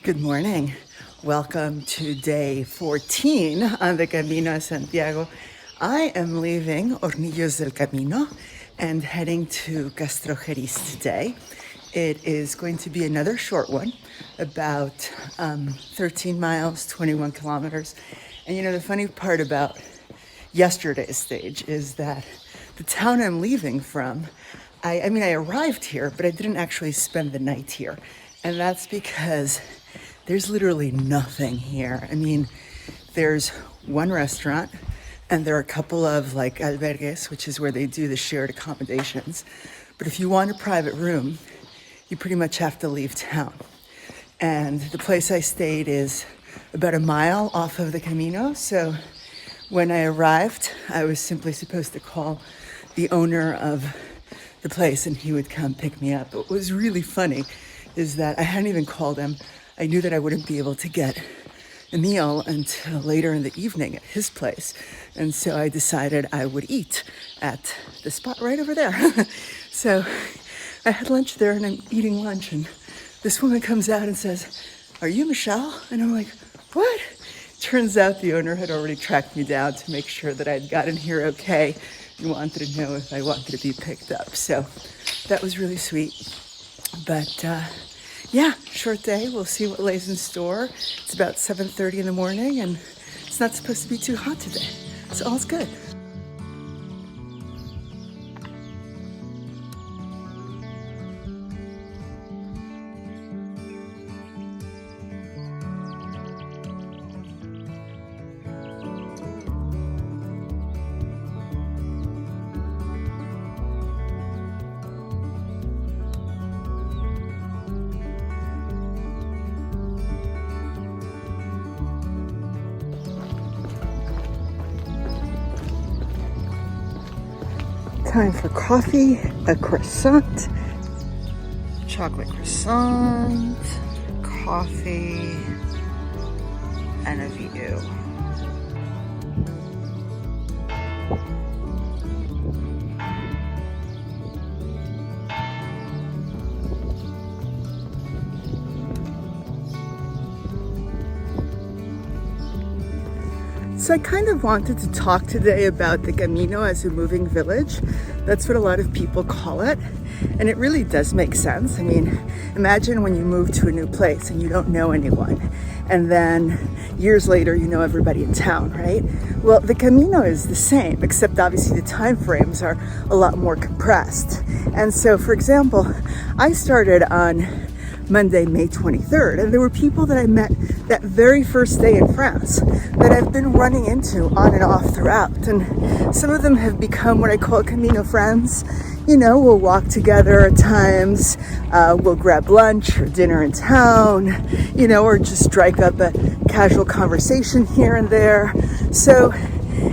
Good morning. Welcome to day 14 on the Camino a Santiago. I am leaving Hornillos del Camino and heading to Castrojeriz today. It is going to be another short one, about 13 miles, 21 kilometers. And you know, the funny part about yesterday's stage is that the town I'm leaving from, I arrived here, but I didn't actually spend the night here. And that's because there's literally nothing here. I mean, there's one restaurant and there are a couple of like albergues, which is where they do the shared accommodations. But if you want a private room, you pretty much have to leave town. And the place I stayed is about a mile off of the Camino. So when I arrived, I was simply supposed to call the owner of the place and he would come pick me up. What was really funny is that I hadn't even called him. I knew that I wouldn't be able to get a meal until later in the evening at his place. And so I decided I would eat at the spot right over there. So I had lunch there and I'm eating lunch and this woman comes out and says, "Are you Michelle?" And I'm like, "What?" Turns out the owner had already tracked me down to make sure that I'd gotten here okay and wanted to know if I wanted to be picked up. So that was really sweet. But yeah, short day. We'll see what lays in store. It's about 7:30 in the morning and it's not supposed to be too hot today. So all's good. Time for coffee, a croissant, chocolate croissant, coffee, and a view. So I kind of wanted to talk today about the Camino as a moving village. That's what a lot of people call it. And it really does make sense. I mean, imagine when you move to a new place and you don't know anyone. And then years later, you know everybody in town, right? Well, the Camino is the same, except obviously the time frames are a lot more compressed. And so, for example, I started on Monday, May 23rd. And there were people that I met that very first day in France that I've been running into on and off throughout. And some of them have become what I call Camino friends. You know, we'll walk together at times, we'll grab lunch or dinner in town, you know, or just strike up a casual conversation here and there. So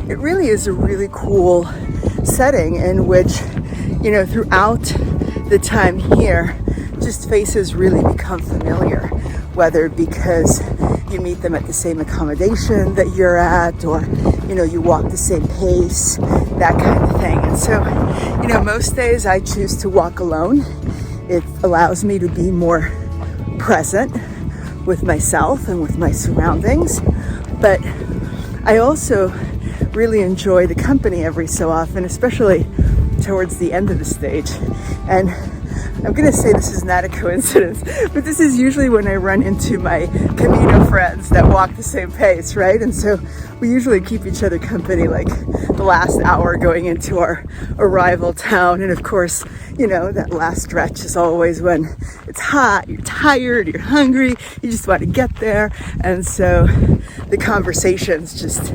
it really is a really cool setting in which, you know, throughout the time here, just faces really become familiar, whether because you meet them at the same accommodation that you're at, or, you know, you walk the same pace, that kind of thing. And so, you know, most days I choose to walk alone. It allows me to be more present with myself and with my surroundings. But I also really enjoy the company every so often, especially towards the end of the stage. And I'm going to say this is not a coincidence, but this is usually when I run into my Camino friends that walk the same pace, right? And so we usually keep each other company like the last hour going into our arrival town. And of course, you know, that last stretch is always when it's hot, you're tired, you're hungry, you just want to get there. And so the conversations just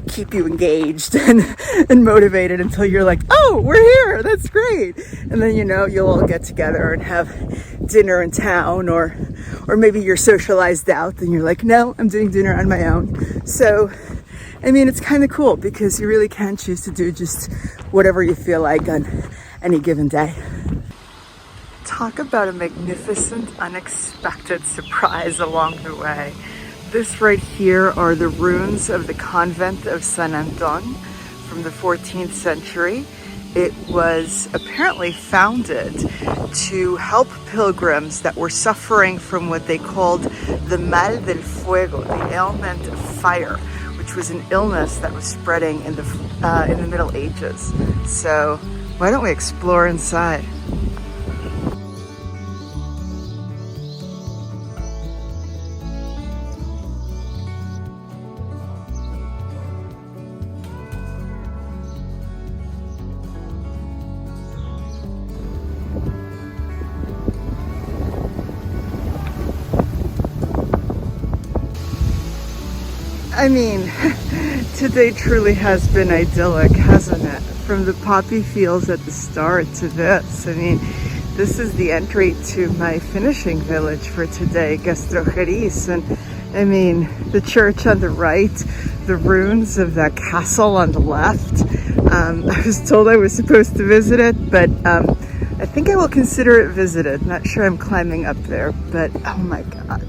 keep you engaged and motivated until you're like, "Oh, we're here, that's great." And then, you know, you'll all get together and have dinner in town, or maybe you're socialized out and you're like, "No, I'm doing dinner on my own." So, I mean, it's kind of cool because you really can choose to do just whatever you feel like on any given day. Talk about a magnificent, unexpected surprise along the way. This right here are the ruins of the convent of San Anton from the 14th century. It was apparently founded to help pilgrims that were suffering from what they called the mal del fuego, the ailment of fire, which was an illness that was spreading in the Middle Ages. So why don't we explore inside? I mean, today truly has been idyllic, hasn't it? From the poppy fields at the start to this. I mean, this is the entry to my finishing village for today, Castrojeriz. And I mean, the church on the right, the ruins of that castle on the left. I was told I was supposed to visit it, but I think I will consider it visited. Not sure I'm climbing up there, but oh my God.